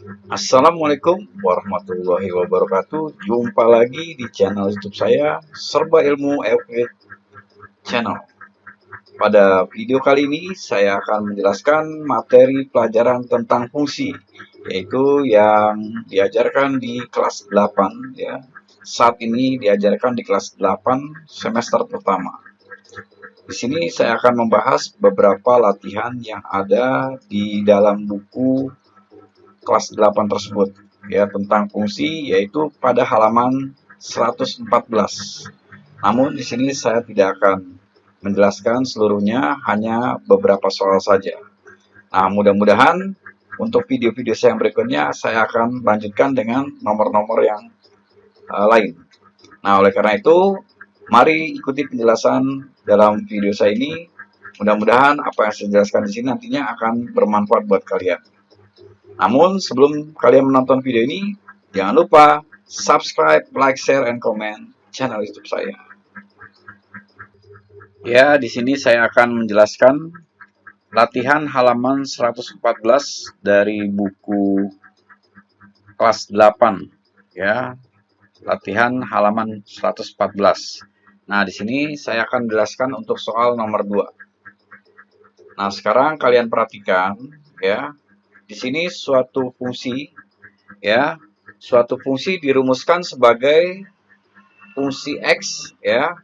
Assalamualaikum warahmatullahi wabarakatuh. Jumpa lagi di channel YouTube saya, Serba Ilmu Euclid Channel. Pada video kali ini saya akan menjelaskan materi pelajaran tentang fungsi, yaitu yang diajarkan di kelas 8 ya. Saat ini diajarkan di kelas 8 semester pertama. Di sini saya akan membahas beberapa latihan yang ada di dalam buku kelas 8 tersebut ya, tentang fungsi, yaitu pada halaman 114. Namun di sini saya tidak akan menjelaskan seluruhnya, hanya beberapa soal saja. Nah, mudah-mudahan untuk video-video saya yang berikutnya saya akan lanjutkan dengan nomor-nomor yang lain. Nah, oleh karena itu, mari ikuti penjelasan dalam video saya ini. Mudah-mudahan apa yang saya jelaskan di sini nantinya akan bermanfaat buat kalian. Namun sebelum kalian menonton video ini, jangan lupa subscribe, like, share, and comment channel YouTube saya. Ya, di sini saya akan menjelaskan latihan halaman 114 dari buku kelas 8 ya. Latihan halaman 114. Nah, di sini saya akan menjelaskan untuk soal nomor 2. Nah, sekarang kalian perhatikan ya. Di sini suatu fungsi ya, suatu fungsi dirumuskan sebagai fungsi X ya,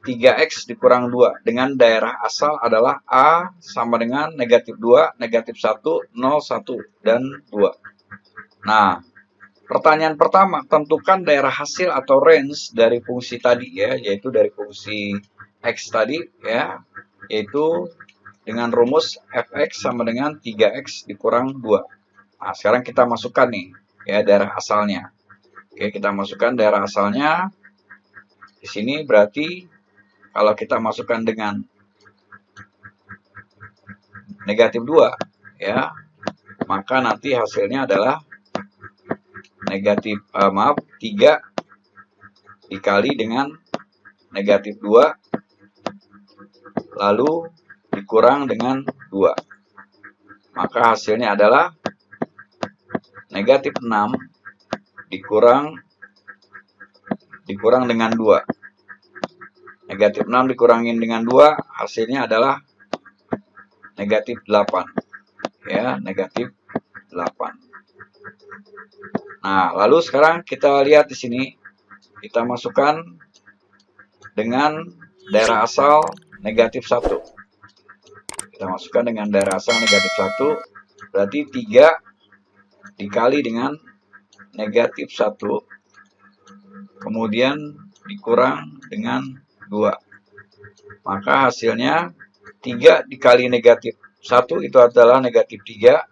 3X dikurang 2 dengan daerah asal adalah A sama dengan negatif 2, negatif 1, 0, 1, dan 2. Nah, pertanyaan pertama, tentukan daerah hasil atau range dari fungsi tadi ya, yaitu dari fungsi X tadi ya, yaitu dengan rumus fx sama dengan 3x dikurang 2. Nah, sekarang kita masukkan nih ya daerah asalnya. Oke, kita masukkan daerah asalnya. Di sini berarti kalau kita masukkan dengan negatif 2 ya, maka nanti hasilnya adalah negatif 3 dikali dengan negatif 2 lalu dikurang dengan 2. Maka hasilnya adalah negatif 6 dikurang dengan 2. Negatif 6 dikurangin dengan 2, hasilnya adalah negatif 8. Ya, negatif 8. Nah, lalu sekarang kita lihat di sini. Kita masukkan dengan daerah asal negatif 1. Kita masukkan dengan daerah asal negatif 1. Berarti 3 dikali dengan negatif 1. Kemudian dikurang dengan 2. Maka hasilnya 3 dikali negatif 1 itu adalah negatif 3.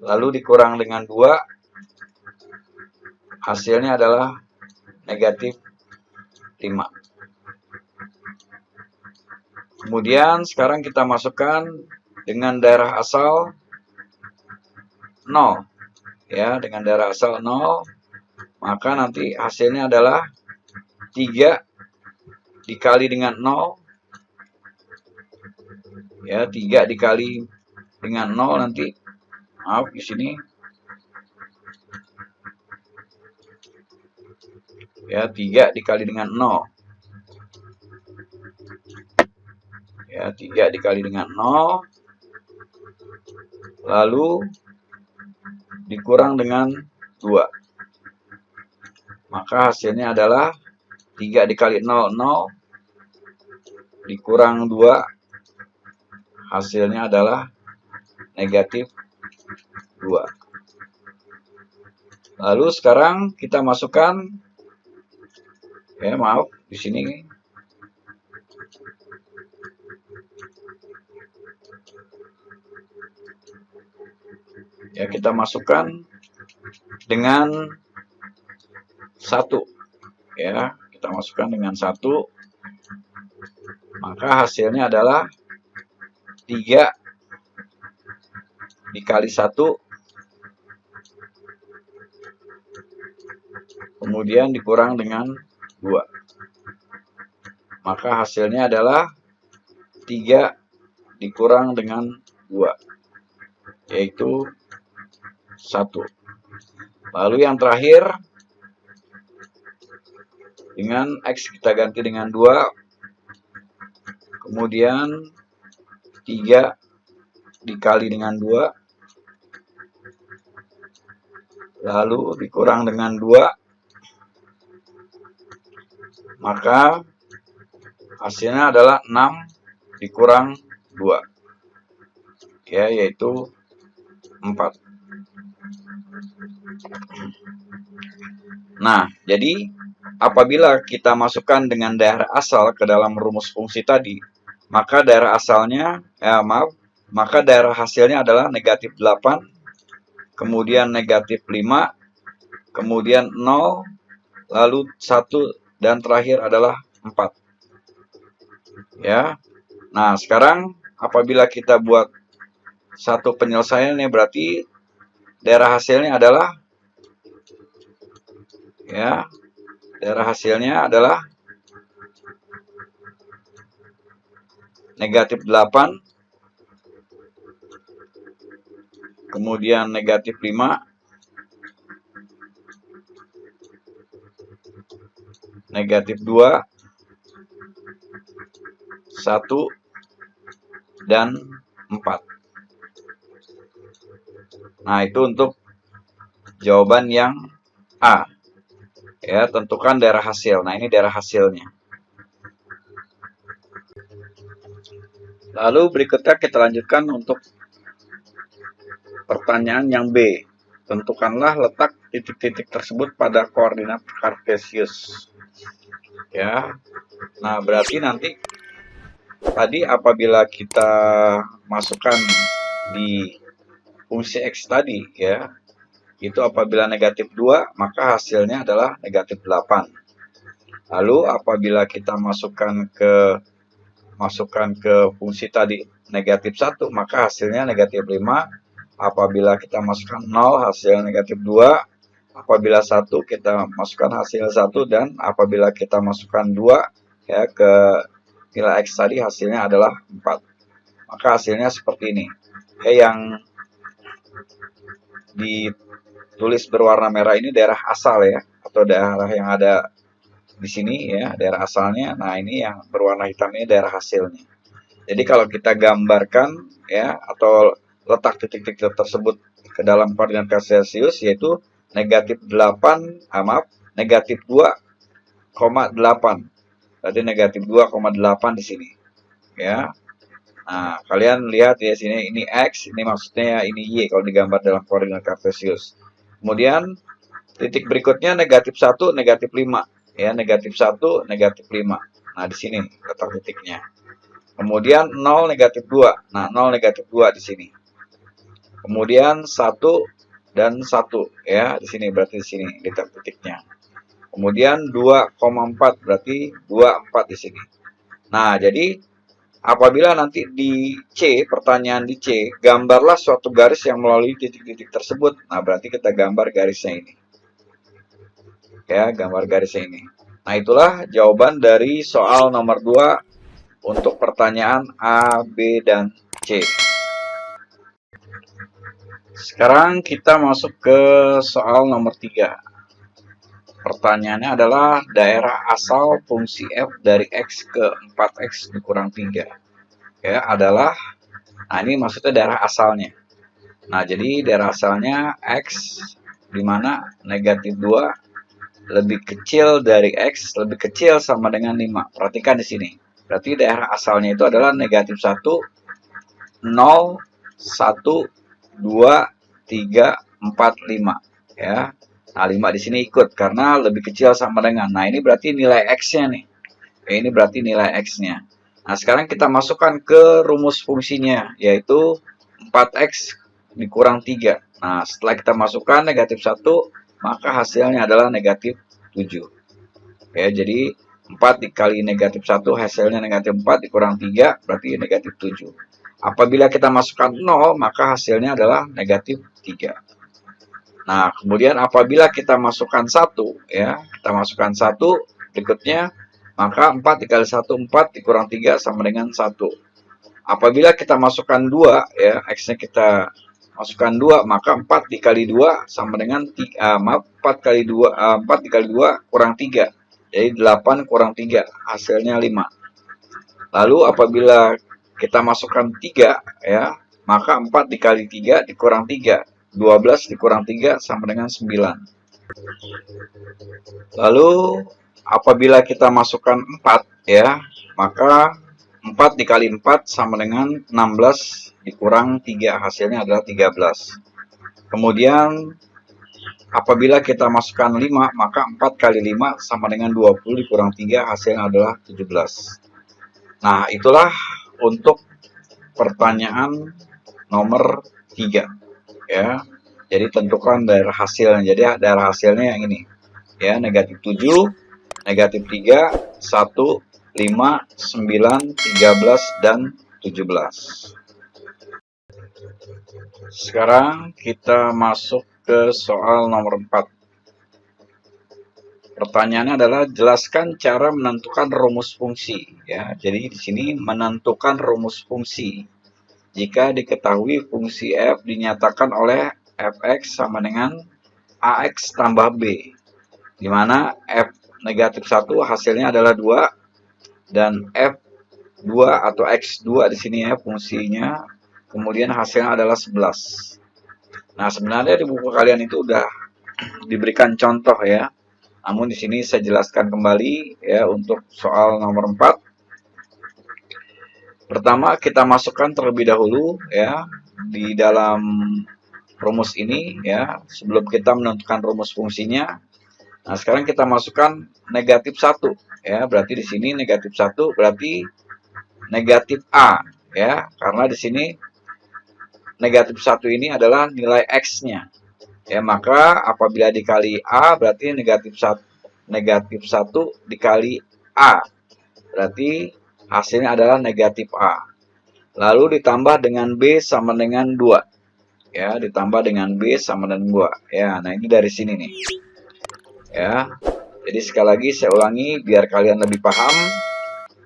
Lalu dikurang dengan 2. Hasilnya adalah negatif 5. Kemudian sekarang kita masukkan dengan daerah asal 0. Ya, dengan daerah asal 0. Maka nanti hasilnya adalah 3 dikali dengan 0. Ya, 3 dikali dengan 0 nanti. Maaf, di sini. Ya, 3 dikali dengan 0. Ya, 3 dikali dengan 0. Lalu dikurang dengan 2. Maka hasilnya adalah 3 dikali 0, 0. Dikurang 2. Hasilnya adalah negatif 2. Lalu sekarang kita masukkan, ya maaf, di sini. Ya, kita masukkan dengan 1. Ya, kita masukkan dengan 1. Maka hasilnya adalah 3 dikali 1. Kemudian dikurang dengan 2. Maka hasilnya adalah 3 dikurang dengan 2. Yaitu 1. Lalu yang terakhir, dengan X kita ganti dengan 2, kemudian 3 dikali dengan 2, lalu dikurang dengan 2, maka hasilnya adalah 6 dikurang 2, ya, yaitu 4. Nah, jadi apabila kita masukkan dengan daerah asal ke dalam rumus fungsi tadi, maka daerah asalnya, maka daerah hasilnya adalah negatif 8, kemudian negatif 5, kemudian 0, lalu 1, dan terakhir adalah 4. Ya. Nah, sekarang apabila kita buat satu penyelesaiannya, berarti daerah hasilnya adalah, ya, daerah hasilnya adalah negatif 8, kemudian negatif 5, negatif 2, 1, dan 4. Nah, itu untuk jawaban yang A. Ya, tentukan daerah hasil. Nah, ini daerah hasilnya. Lalu berikutnya kita lanjutkan untuk pertanyaan yang B. Tentukanlah letak titik-titik tersebut pada koordinat kartesius. Ya. Nah, berarti nanti tadi apabila kita masukkan di fungsi X tadi, ya, itu apabila negatif 2, maka hasilnya adalah negatif 8. Lalu apabila kita masukkan ke fungsi tadi negatif 1, maka hasilnya negatif 5. Apabila kita masukkan 0, hasil negatif 2. Apabila 1, kita masukkan hasil 1. Dan apabila kita masukkan 2, ya, ke nilai X tadi, hasilnya adalah 4. Maka hasilnya seperti ini. Ya, yang ditulis berwarna merah ini daerah asal, ya, atau daerah yang ada di sini, ya, daerah asalnya. Nah, ini yang berwarna hitam ini daerah hasilnya. Jadi kalau kita gambarkan, ya, atau letak titik-titik tersebut ke dalam koordinat kartesius, yaitu negatif 8, negatif 2,8. Berarti negatif 2,8 di sini, ya. Nah, kalian lihat ya sini, ini X, ini maksudnya ini Y kalau digambar dalam koordinat kartesius. Kemudian titik berikutnya negatif 1, negatif 5, ya, negatif 1, negatif 5. Nah, di sini letak titiknya. Kemudian 0, negatif 2. Nah, 0, negatif 2 di sini. Kemudian 1 dan 1, ya, di sini berarti di sini letak titiknya. Kemudian 2,4 berarti 24 di sini. Nah, jadi apabila nanti di C, pertanyaan di C, gambarlah suatu garis yang melalui titik-titik tersebut. Nah, berarti kita gambar garisnya ini. Ya, gambar garisnya ini. Nah, itulah jawaban dari soal nomor 2 untuk pertanyaan A, B, dan C. Sekarang kita masuk ke soal nomor 3. Pertanyaannya adalah daerah asal fungsi f dari x ke 4x dikurang 3. Ya, adalah, nah ini maksudnya daerah asalnya. Nah, jadi daerah asalnya x, di mana negatif 2 lebih kecil dari x, lebih kecil sama dengan 5. Perhatikan di sini. Berarti daerah asalnya itu adalah negatif 1, 0, 1, 2, 3, 4, 5. Ya. Nah, 5 di sini ikut karena lebih kecil sama dengan. Nah, ini berarti nilai X-nya nih. Ini berarti nilai X-nya. Nah, sekarang kita masukkan ke rumus fungsinya, yaitu 4X dikurang 3. Nah, setelah kita masukkan negatif 1, maka hasilnya adalah negatif 7. Ya, jadi 4 dikali negatif 1, hasilnya negatif 4 dikurang 3, berarti negatif 7. Apabila kita masukkan 0, maka hasilnya adalah negatif 3. Nah, kemudian apabila kita masukkan 1, ya, kita masukkan 1 berikutnya, maka 4 dikali 1, 4 dikurang 3 sama dengan 1. Apabila kita masukkan 2, ya, X-nya kita masukkan 2, maka 4 dikali 2 sama dengan 4 kali 2, 4 dikali 2 kurang 3. Jadi 8 kurang 3, hasilnya 5. Lalu apabila kita masukkan 3, ya, maka 4 dikali 3 dikurang 3. 12 dikurang 3 sama dengan 9. Lalu apabila kita masukkan 4, ya, maka 4 dikali 4 sama dengan 16 dikurang 3, hasilnya adalah 13. Kemudian apabila kita masukkan 5, maka 4 kali 5 sama dengan 20 dikurang 3, hasilnya adalah 17. Nah, itulah untuk pertanyaan nomor 3. Ya. Jadi tentukan daerah hasilnya. Jadi daerah hasilnya yang ini. Ya, negatif 7, negatif 3, 1, 5, 9, 13, dan 17. Sekarang kita masuk ke soal nomor 4. Pertanyaannya adalah jelaskan cara menentukan rumus fungsi. Ya, jadi di sini menentukan rumus fungsi. Jika diketahui fungsi f dinyatakan oleh fx sama dengan ax tambah b, di mana f negatif 1 hasilnya adalah 2, dan f2 atau x2 di sini ya fungsinya, kemudian hasilnya adalah 11. Nah, sebenarnya di buku kalian itu udah diberikan contoh ya. Namun di sini saya jelaskan kembali ya untuk soal nomor 4. Pertama, kita masukkan terlebih dahulu ya di dalam rumus ini ya, sebelum kita menentukan rumus fungsinya. Nah, sekarang kita masukkan negatif 1 ya, berarti di sini negatif 1 berarti negatif A ya, karena di sini negatif 1 ini adalah nilai X-nya. Ya, maka apabila dikali A berarti negatif 1 dikali A. Berarti hasilnya adalah negatif A. Lalu ditambah dengan B sama dengan 2. Ya, ditambah dengan B sama dengan 2. Ya, nah ini dari sini nih. Ya. Jadi sekali lagi saya ulangi biar kalian lebih paham.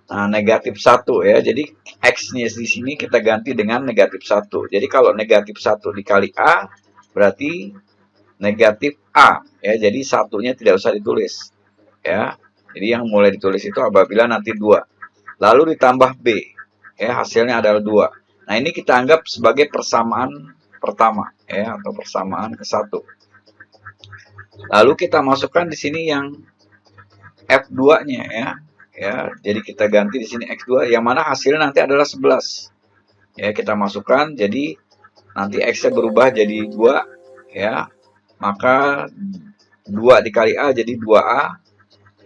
Nah, negatif 1 ya. Jadi X-nya di sini kita ganti dengan negatif 1. Jadi kalau negatif 1 dikali A berarti negatif A ya. Jadi satunya tidak usah ditulis. Ya. Jadi yang mulai ditulis itu apabila nanti 2. Lalu ditambah B. Ya, hasilnya adalah 2. Nah, ini kita anggap sebagai persamaan pertama ya, atau persamaan ke 1. Lalu kita masukkan di sini yang F2-nya ya. Ya, jadi kita ganti di sini X2 yang mana hasilnya nanti adalah 11. Ya, kita masukkan jadi nanti X-nya berubah jadi 2 ya. Maka 2 dikali A jadi 2A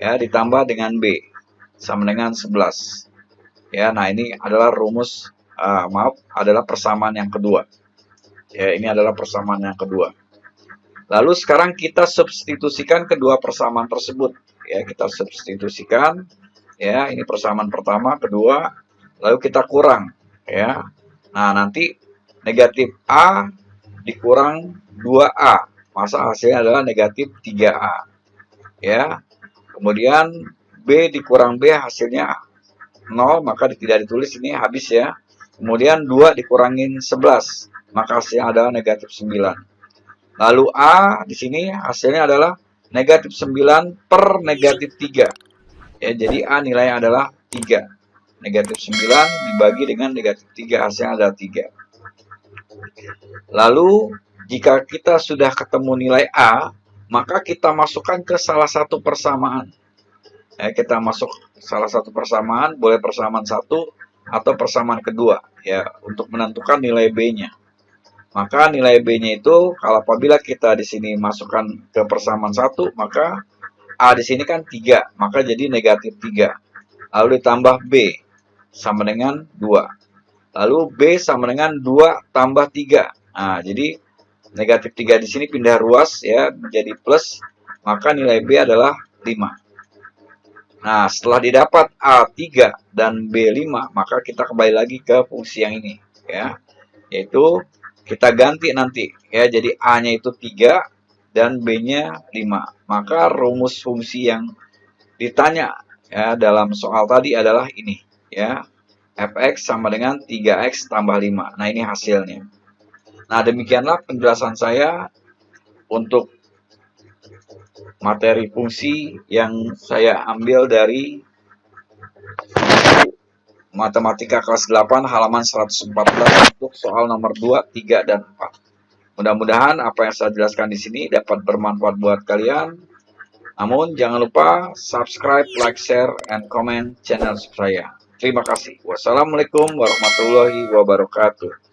ya, ditambah dengan B sama dengan 11. Ya, nah ini adalah rumus adalah persamaan yang kedua. Ya, ini adalah persamaan yang kedua. Lalu sekarang kita substitusikan kedua persamaan tersebut. Ya, kita substitusikan. Ya, ini persamaan pertama, kedua. Lalu kita kurang. Ya, nah nanti negatif A dikurang 2A. Masa hasilnya adalah negatif 3A. Ya, kemudian B dikurang B hasilnya 0, maka tidak ditulis, ini habis ya. Kemudian 2 dikurangin 11, maka hasilnya adalah negatif 9. Lalu A di sini hasilnya adalah negatif 9 per negatif 3. Ya, jadi A nilainya adalah 3. Negatif 9 dibagi dengan negatif 3, hasilnya adalah 3. Lalu jika kita sudah ketemu nilai A, maka kita masukkan ke salah satu persamaan. Ya, kita masuk salah satu persamaan, boleh persamaan 1 atau persamaan kedua ya, untuk menentukan nilai B-nya. Maka nilai B-nya itu kalau apabila kita di sini masukkan ke persamaan 1, maka A di sini kan 3, maka jadi negatif 3. Lalu ditambah B sama dengan 2. Lalu B sama dengan 2 tambah 3. Nah, jadi negatif 3 di sini pindah ruas ya menjadi plus, maka nilai B adalah 5. Nah, setelah didapat A3 dan B5, maka kita kembali lagi ke fungsi yang ini ya. Yaitu kita ganti nanti ya, jadi A-nya itu 3 dan B-nya 5. Maka rumus fungsi yang ditanya ya dalam soal tadi adalah ini ya. Fx sama dengan 3x tambah 5. Nah, ini hasilnya. Nah, demikianlah penjelasan saya untuk materi fungsi yang saya ambil dari Matematika kelas 8 halaman 114 untuk soal nomor 2, 3, dan 4. Mudah-mudahan apa yang saya jelaskan di sini dapat bermanfaat buat kalian. Namun jangan lupa subscribe, like, share, and comment channel saya. Terima kasih. Wassalamualaikum warahmatullahi wabarakatuh.